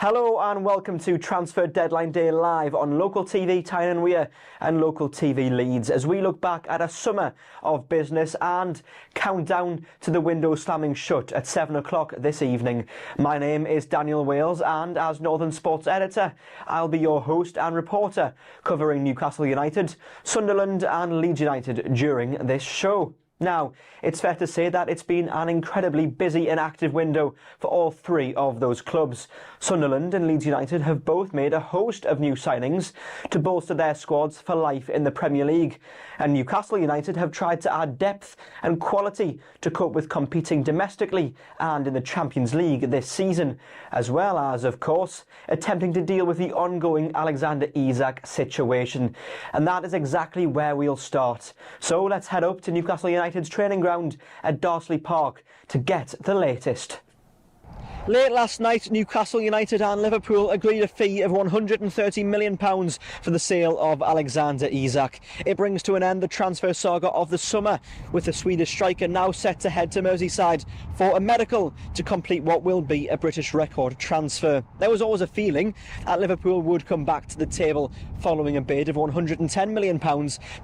Hello and welcome to Transfer Deadline Day live on local TV Tyne and Wear and local TV Leeds as we look back at a summer of business and count down to the window slamming shut at 7 o'clock this evening. My name is Daniel Wales and as Northern Sports Editor I'll be your host and reporter covering Newcastle United, Sunderland and Leeds United during this show. Now, it's fair to say that it's been an incredibly busy and active window for all three of those clubs. Sunderland and Leeds United have both made a host of new signings to bolster their squads for life in the Premier League. And Newcastle United have tried to add depth and quality to cope with competing domestically and in the Champions League this season, as well as, of course, attempting to deal with the ongoing Alexander Isak situation. And that is exactly where we'll start. So let's head up to Newcastle United's training ground at Darsley Park to get the latest. Late last night, Newcastle United and Liverpool agreed a fee of £130 million for the sale of Alexander Isak. It brings to an end the transfer saga of the summer, with the Swedish striker now set to head to Merseyside for a medical to complete what will be a British record transfer. There was always a feeling that Liverpool would come back to the table following a bid of £110 million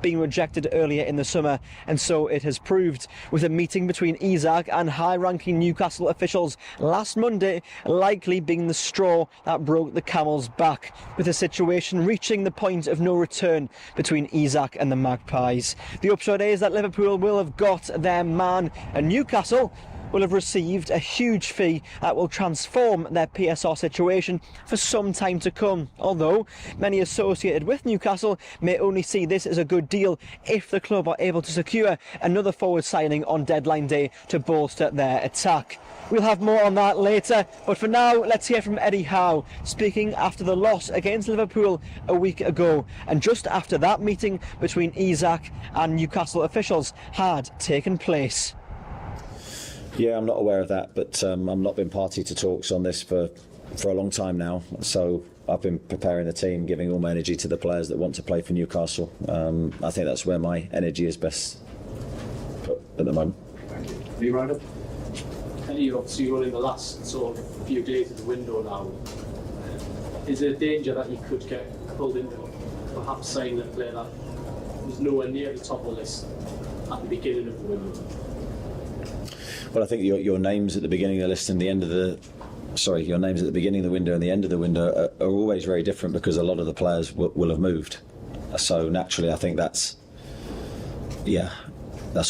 being rejected earlier in the summer, and so it has proved, with a meeting between Isak and high-ranking Newcastle officials last Monday likely being the straw that broke the camel's back, with the situation reaching the point of no return between Isak and the Magpies. The upshot is that Liverpool will have got their man, and Newcastle will have received a huge fee that will transform their PSR situation for some time to come, although many associated with Newcastle may only see this as a good deal if the club are able to secure another forward signing on deadline day to bolster their attack. We'll have more on that later, but for now let's hear from Eddie Howe speaking after the loss against Liverpool a week ago, and just after that meeting between Isak and Newcastle officials had taken place. Yeah, I'm not aware of that, but I've not been party to talks on this for a long time now. So I've been preparing the team, giving all my energy to the players that want to play for Newcastle. I think that's where my energy is best put at the moment. Thank you. Are you round up? You're obviously running the last sort of few days of the window now. Is there a danger that you could get pulled into perhaps signing a player that was nowhere near the top of the list at the beginning of the window? Well, I think your names at the beginning of the list and the end of the your names at the beginning of the window and the end of the window are always very different, because a lot of the players will have moved. So naturally, I think that's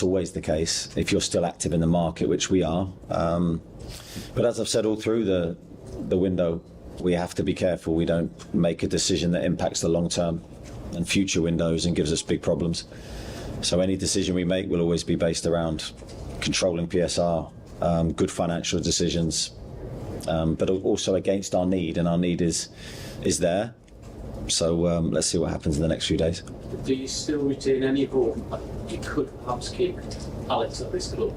always the case if you're still active in the market, which we are. But as I've said all through the window, we have to be careful we don't make a decision that impacts the long term and future windows and gives us big problems. So any decision we make will always be based around controlling PSR, good financial decisions, but also against our need, and our need is there. So let's see what happens in the next few days. Do you still retain any hope that you could perhaps keep Alex at this club?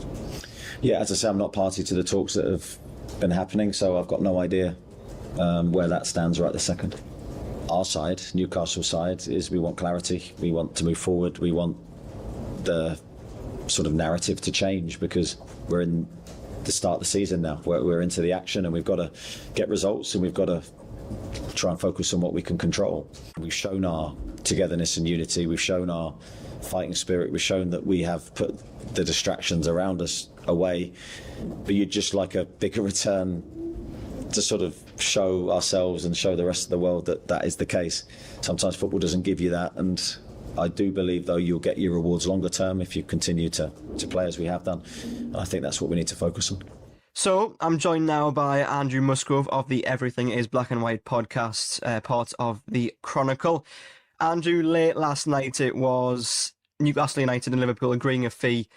Yeah, as I say, I'm not party to the talks that have been happening, so I've got no idea where that stands right this second. Our side, Newcastle side, is we want clarity, we want to move forward, we want the sort of narrative to change, because we're in the start of the season now. We're into the action, and we've got to get results, and we've got to try and focus on what we can control. We've shown our togetherness and unity, we've shown our fighting spirit, we've shown that we have put the distractions around us away, but you'd just like a bigger return to sort of show ourselves and show the rest of the world that that is the case. Sometimes football doesn't give you that, and I do believe, though, you'll get your rewards longer term if you continue to play as we have done. And I think that's what we need to focus on. So, I'm joined now by Andrew Musgrove of the Everything is Black and White podcast, part of the Chronicle. Andrew, late last night it was Newcastle United and Liverpool agreeing a fee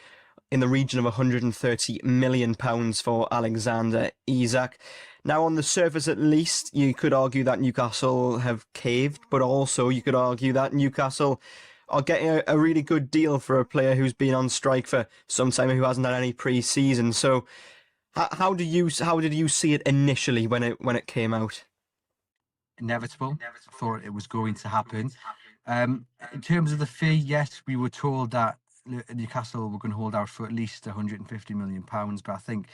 in the region of £130 million for Alexander Isak. Now, on the surface at least, you could argue that Newcastle have caved, but also you could argue that Newcastle are getting a really good deal for a player who's been on strike for some time and who hasn't had any pre-season. So how did you see it initially when it came out? Inevitable. I thought it was going to happen. In terms of the fee, yes, we were told that Newcastle were going to hold out for at least £150 million, but I think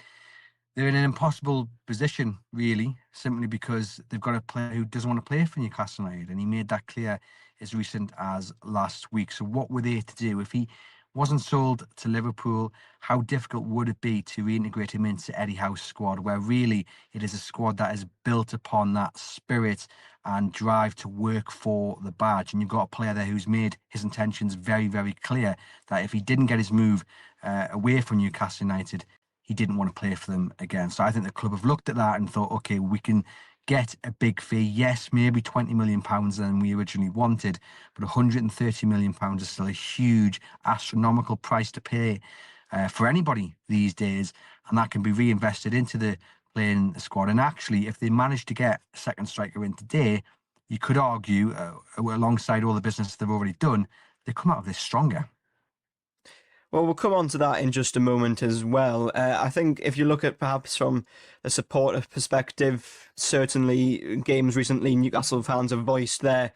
they're in an impossible position, really, simply because they've got a player who doesn't want to play for Newcastle United, and he made that clear as recent as last week. So what were they to do? If he wasn't sold to Liverpool, how difficult would it be to reintegrate him into Eddie Howe's squad, where really it is a squad that is built upon that spirit and drive to work for the badge? And you've got a player there who's made his intentions very, very clear that if he didn't get his move away from Newcastle United, he didn't want to play for them again. So I think the club have looked at that and thought, okay, we can get a big fee. Yes, maybe £20 million than we originally wanted, but £130 million is still a huge, astronomical price to pay for anybody these days. And that can be reinvested into the playing squad. And actually, if they manage to get a second striker in today, you could argue, alongside all the business they've already done, they come out of this stronger. Well, we'll come on to that in just a moment as well. I think if you look at perhaps from the supporter perspective, certainly games recently, Newcastle fans have voiced their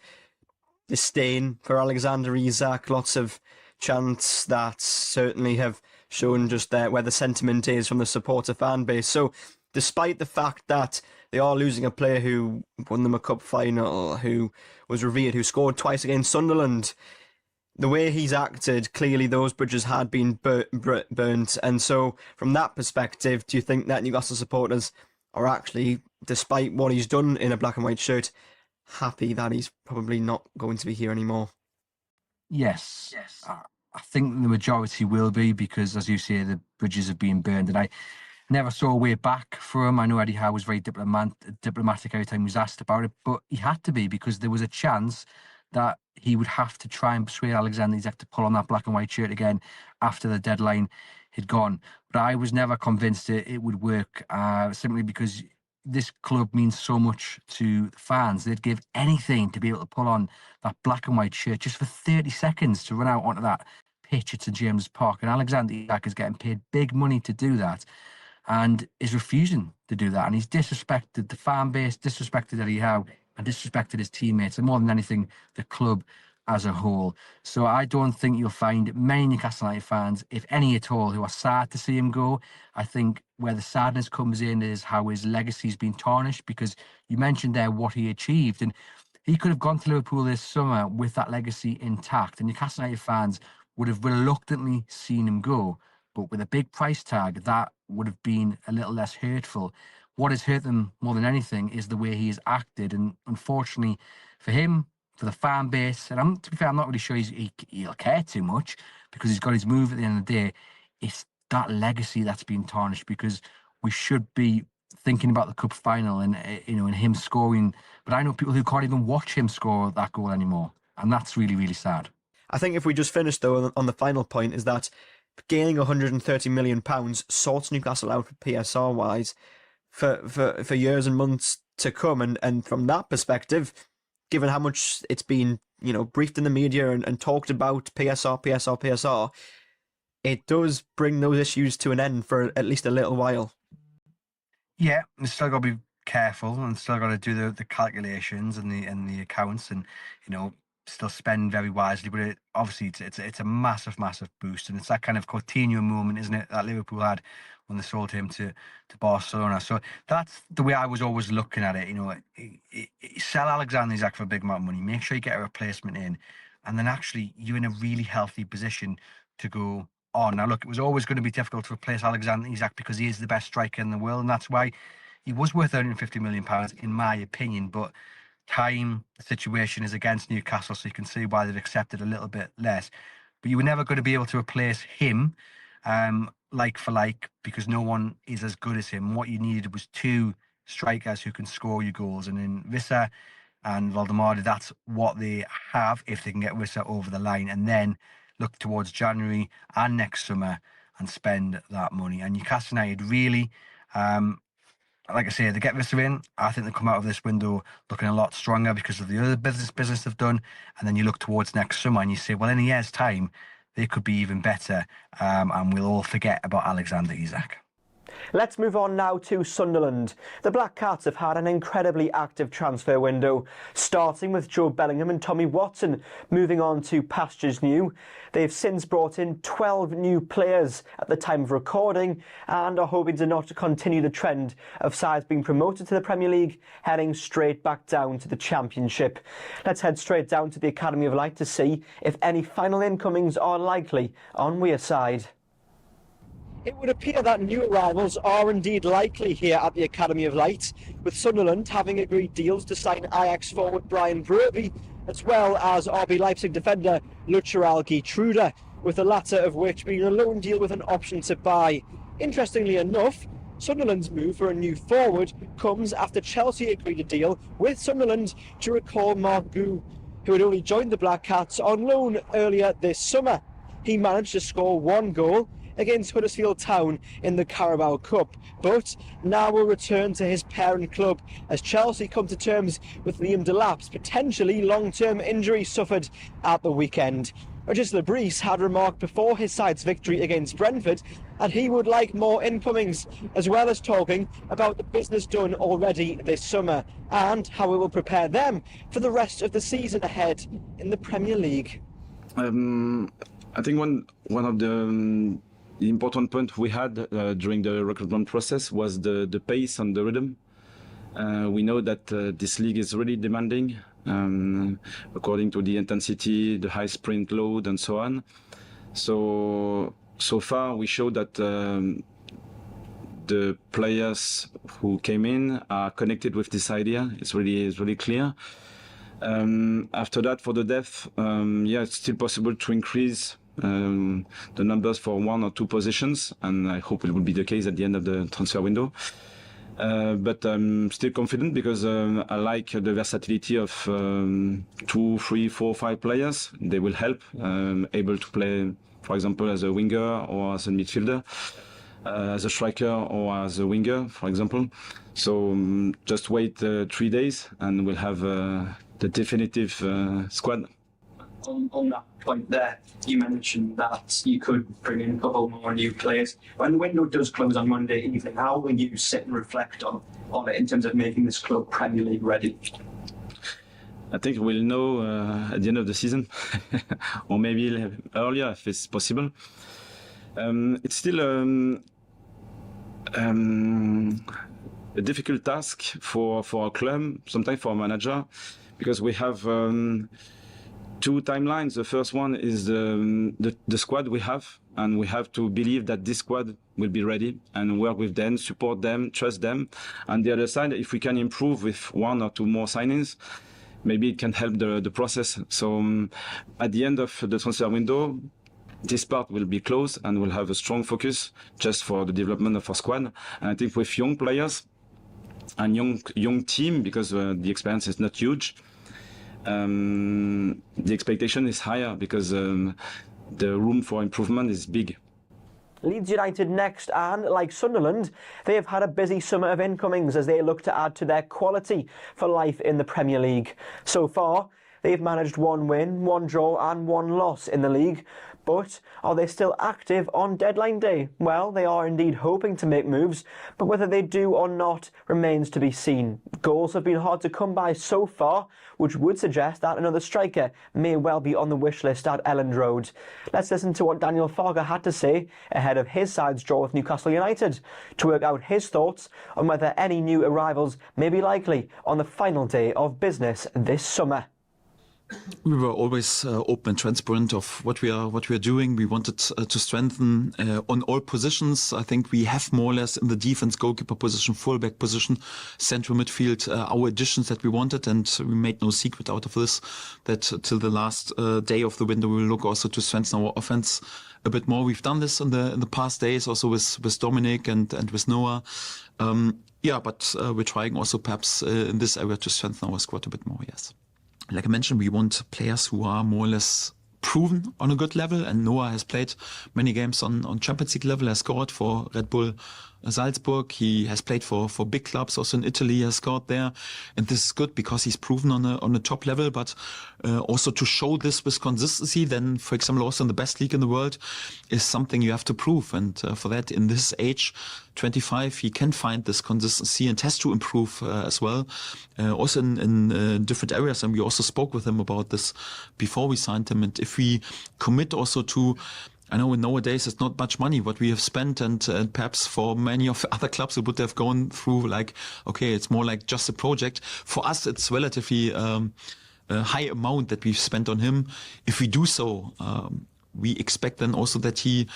disdain for Alexander Isak. Lots of chants that certainly have shown just where the sentiment is from the supporter fan base. So despite the fact that they are losing a player who won them a cup final, who was revered, who scored twice against Sunderland, the way he's acted, clearly those bridges had been burnt. And so from that perspective, do you think that Newcastle supporters are actually, despite what he's done in a black and white shirt, happy that he's probably not going to be here anymore? Yes. I think the majority will be, because, as you say, the bridges have been burned. And I never saw a way back for him. I know Eddie Howe was very diplomatic every time he was asked about it, but he had to be, because there was a chance that he would have to try and persuade Alexander Isak to pull on that black and white shirt again after the deadline had gone. But I was never convinced it would work, simply because this club means so much to the fans. They'd give anything to be able to pull on that black and white shirt just for 30 seconds to run out onto that pitch at St James's Park. And Alexander Isak is getting paid big money to do that, and is refusing to do that. And he's disrespected the fan base, disrespected Eddie Howe, and disrespected his teammates, and more than anything, the club as a whole. So I don't think you'll find many Newcastle United fans, if any at all, who are sad to see him go. I think where the sadness comes in is how his legacy's been tarnished, because you mentioned there what he achieved, and he could have gone to Liverpool this summer with that legacy intact, and Newcastle United fans would have reluctantly seen him go. But with a big price tag, that would have been a little less hurtful. What has hurt them more than anything is the way he has acted. And unfortunately for him, for the fan base, and to be fair, I'm not really sure he'll care too much, because he's got his move at the end of the day. It's that legacy that's been tarnished, because we should be thinking about the cup final and, and him scoring. But I know people who can't even watch him score that goal anymore. And that's really, really sad. I think if we just finish, though, on the final point, is that gaining £130 million sorts Newcastle out PSR-wise for years and months to come. And from that perspective, given how much it's been, briefed in the media and talked about PSR, it does bring those issues to an end for at least a little while. Yeah, you still got to be careful, and still got to do the calculations and the accounts, and still spend very wisely. But obviously it's a massive boost, and it's that kind of Coutinho moment, isn't it, that Liverpool had when they sold him to Barcelona. So that's the way I was always looking at it. Sell Alexander Isak for a big amount of money, make sure you get a replacement in, and then actually you're in a really healthy position to go on. Now look, it was always going to be difficult to replace Alexander Isak, because he is the best striker in the world, and that's why he was worth £150 million, in my opinion. But time, the situation is against Newcastle, so you can see why they've accepted a little bit less. But you were never going to be able to replace him like for like, because no one is as good as him. What you needed was two strikers who can score your goals, and in Wissa and Valdemar, that's what they have, if they can get Wissa over the line, and then look towards January and next summer and spend that money. And Newcastle United really, like I say, they get Wissa in, I think they come out of this window looking a lot stronger because of the other business they've done. And then you look towards next summer and you say, well, in a year's time, they could be even better, and we'll all forget about Alexander Isak. Let's move on now to Sunderland. The Black Cats have had an incredibly active transfer window, starting with Joe Bellingham and Tommy Watson moving on to pastures new. They've since brought in 12 new players at the time of recording and are hoping to not continue the trend of sides being promoted to the Premier League, heading straight back down to the Championship. Let's head straight down to the Academy of Light to see if any final incomings are likely on Weir side. It would appear that new arrivals are indeed likely here at the Academy of Light, with Sunderland having agreed deals to sign Ajax forward Brian Brøby, as well as RB Leipzig defender Lucharal Geertruida, with the latter of which being a loan deal with an option to buy. Interestingly enough, Sunderland's move for a new forward comes after Chelsea agreed a deal with Sunderland to recall Mark Gu, who had only joined the Black Cats on loan earlier this summer. He managed to score one goal against Huddersfield Town in the Carabao Cup, but now will return to his parent club as Chelsea come to terms with Liam Delap's potentially long-term injury suffered at the weekend. Regis Lebris had remarked before his side's victory against Brentford that he would like more incomings, as well as talking about the business done already this summer and how it will prepare them for the rest of the season ahead in the Premier League. I think one of the important point we had during the recruitment process was the pace and the rhythm. We know that this league is really demanding according to the intensity, the high sprint load and so on. So far we showed that the players who came in are connected with this idea. It's really clear. After that, for the depth, it's still possible to increase the numbers for one or two positions, and I hope it will be the case at the end of the transfer window. But I'm still confident because I like the versatility of 2, 3, 4, 5 players. They will help, able to play, for example, as a winger or as a midfielder, as a striker or as a winger, for example. So just wait 3 days and we'll have the definitive squad. On that point there, you mentioned that you could bring in a couple more new players. When the window does close on Monday evening, how will you sit and reflect on it in terms of making this club Premier League ready? I think we'll know at the end of the season, or maybe earlier if it's possible. It's still a difficult task for a club, sometimes for a manager, because we have two timelines. The first one is the squad we have, and we have to believe that this squad will be ready and work with them, support them, trust them. And the other side, if we can improve with 1 or 2 more signings, maybe it can help the process. So at the end of the transfer window, this part will be closed and we'll have a strong focus just for the development of our squad. And I think with young players and young team, because the experience is not huge, the expectation is higher because the room for improvement is big. Leeds United next, and like Sunderland, they have had a busy summer of incomings as they look to add to their quality for life in the Premier League. So far, they've managed 1 win, 1 draw and 1 loss in the league. But are they still active on deadline day? Well, they are indeed hoping to make moves, but whether they do or not remains to be seen. Goals have been hard to come by so far, which would suggest that another striker may well be on the wish list at Elland Road. Let's listen to what Daniel Farke had to say ahead of his side's draw with Newcastle United to work out his thoughts on whether any new arrivals may be likely on the final day of business this summer. We were always open and transparent of what we are doing. We wanted to strengthen on all positions. I think we have more or less in the defense, goalkeeper position, fullback position, central midfield, our additions that we wanted, and we made no secret out of this. That till the last day of the window, we will look also to strengthen our offense a bit more. We've done this in the past days, also with Dominic and with Noah. But we're trying also perhaps in this area to strengthen our squad a bit more. Yes. Like I mentioned, we want players who are more or less proven on a good level, and Noah has played many games on Champions League level, has scored for Red Bull Salzburg. He has played for big clubs, also in Italy. He has scored there, and this is good because he's proven on a top level. But also to show this with consistency, then for example also in the best league in the world, is something you have to prove. And for that, in this age, 25, he can find this consistency and has to improve as well. Also in different areas, and we also spoke with him about this before we signed him. And if we commit also to, I know nowadays it's not much money what we have spent, and perhaps for many of the other clubs it would have gone through like, okay, it's more like just a project. For us, it's relatively a high amount that we've spent on him. If we do so, we expect then also that he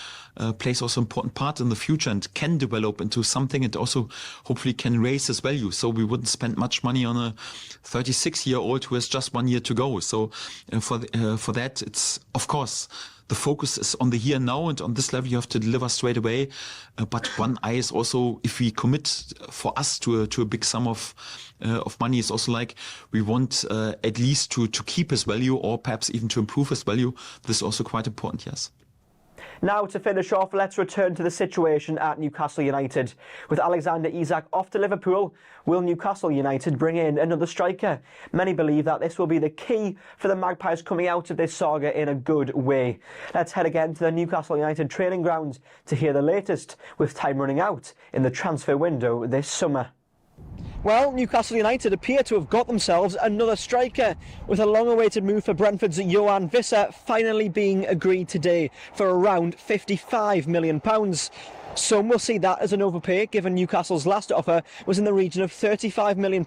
plays also important part in the future and can develop into something, and also hopefully can raise his value. So we wouldn't spend much money on a 36-year-old who has just 1 year to go. So for that, it's of course the focus is on the here and now, and on this level you have to deliver straight away. But one eye is also, if we commit for us to a big sum of money, is also like we want at least to keep his value, or perhaps even to improve his value. This is also quite important, yes. Now, to finish off, let's return to the situation at Newcastle United. With Alexander Isak off to Liverpool, will Newcastle United bring in another striker? Many believe that this will be the key for the Magpies coming out of this saga in a good way. Let's head again to the Newcastle United training ground to hear the latest, with time running out in the transfer window this summer. Well, Newcastle United appear to have got themselves another striker, with a long-awaited move for Brentford's Johan Wissa finally being agreed today for around £55 million. Some will see that as an overpay, given Newcastle's last offer was in the region of £35 million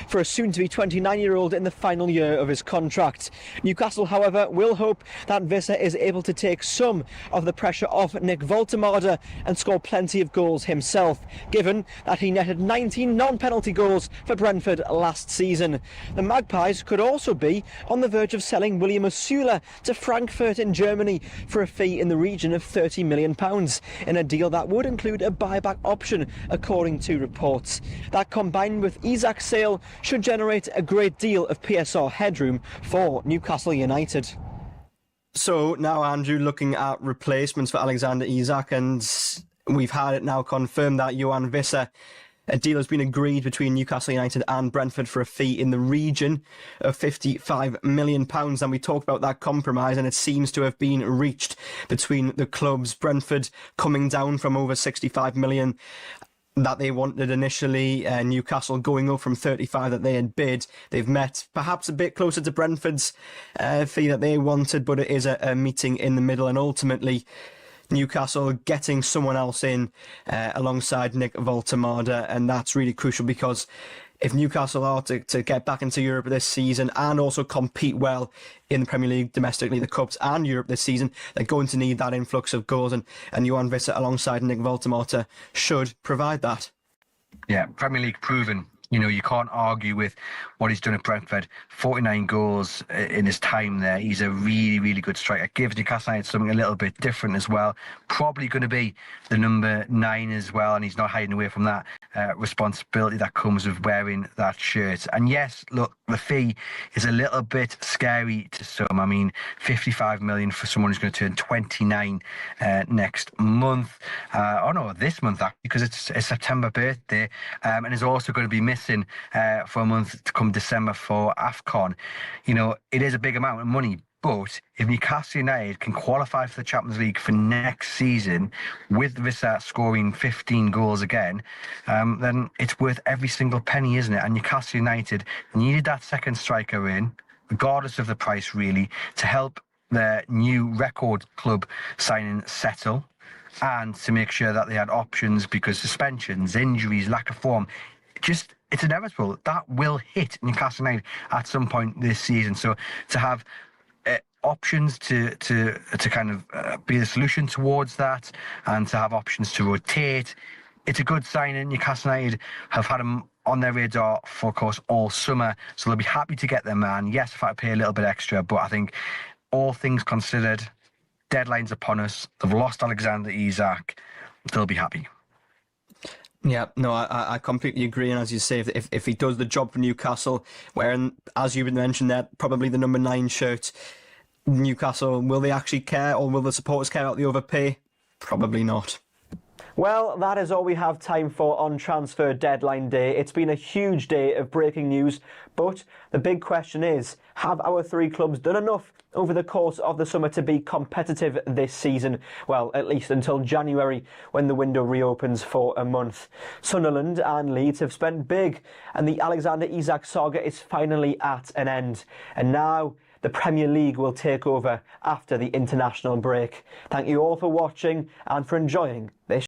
for a soon-to-be 29-year-old in the final year of his contract. Newcastle, however, will hope that Wissa is able to take some of the pressure off Nick Woltemade and score plenty of goals himself, given that he netted 19 non-penalty goals for Brentford last season. The Magpies could also be on the verge of selling William Osula to Frankfurt in Germany for a fee in the region of £30 million, in a deal that would include a buyback option, according to reports. That, combined with Isak's sale, should generate a great deal of PSR headroom for Newcastle United. So now, Andrew, looking at replacements for Alexander Isak, and we've had it now confirmed that Johan Wissa, a deal has been agreed between Newcastle United and Brentford for a fee in the region of £55 million. And we talked about that compromise, and it seems to have been reached between the clubs. Brentford coming down from over £65 million that they wanted initially, Newcastle going up from 35 that they had bid. They've met perhaps a bit closer to Brentford's fee that they wanted, but it is a meeting in the middle, and ultimately Newcastle getting someone else in alongside Nick Woltemade, and that's really crucial, because if Newcastle are to get back into Europe this season and also compete well in the Premier League domestically, the Cups and Europe this season, they're going to need that influx of goals, and Johan Wissa alongside Nick Woltemade should provide that. Yeah, Premier League proven. You know, you can't argue with what he's done at Brentford. 49 goals in his time there. He's a really, really good striker. Gives Newcastle United something a little bit different as well. Probably going to be the number 9 as well, and he's not hiding away from that responsibility that comes with wearing that shirt. And yes, look, the fee is a little bit scary to some. I mean, 55 million for someone who's going to turn 29 next month. This month, actually, because it's a September birthday, and is also going to be missing for a month to come December for AFCON. You know, it is a big amount of money, but if Newcastle United can qualify for the Champions League for next season with Wissa scoring 15 goals again, then it's worth every single penny, isn't it? And Newcastle United needed that second striker in, regardless of the price, really, to help their new record club signing settle, and to make sure that they had options, because suspensions, injuries, lack of form, it's inevitable. That will hit Newcastle United at some point this season. So to have options to kind of be the solution towards that, and to have options to rotate, it's a good signing. Newcastle United have had him on their radar for, of course, all summer, so they'll be happy to get their man. Yes, if I pay a little bit extra, but I think all things considered, deadline's upon us. They've lost Alexander Isak. They'll be happy. Yeah, no, I completely agree. And as you say, if he does the job for Newcastle, wearing, as you mentioned there, probably the number 9 shirt, Newcastle, will they actually care, or will the supporters care about the overpay? Probably not. Well, that is all we have time for on transfer deadline day. It's been a huge day of breaking news, but the big question is, have our three clubs done enough over the course of the summer to be competitive this season? Well, at least until January, when the window reopens for a month. Sunderland and Leeds have spent big, and the Alexander Isak saga is finally at an end. And now the Premier League will take over after the international break. Thank you all for watching and for enjoying this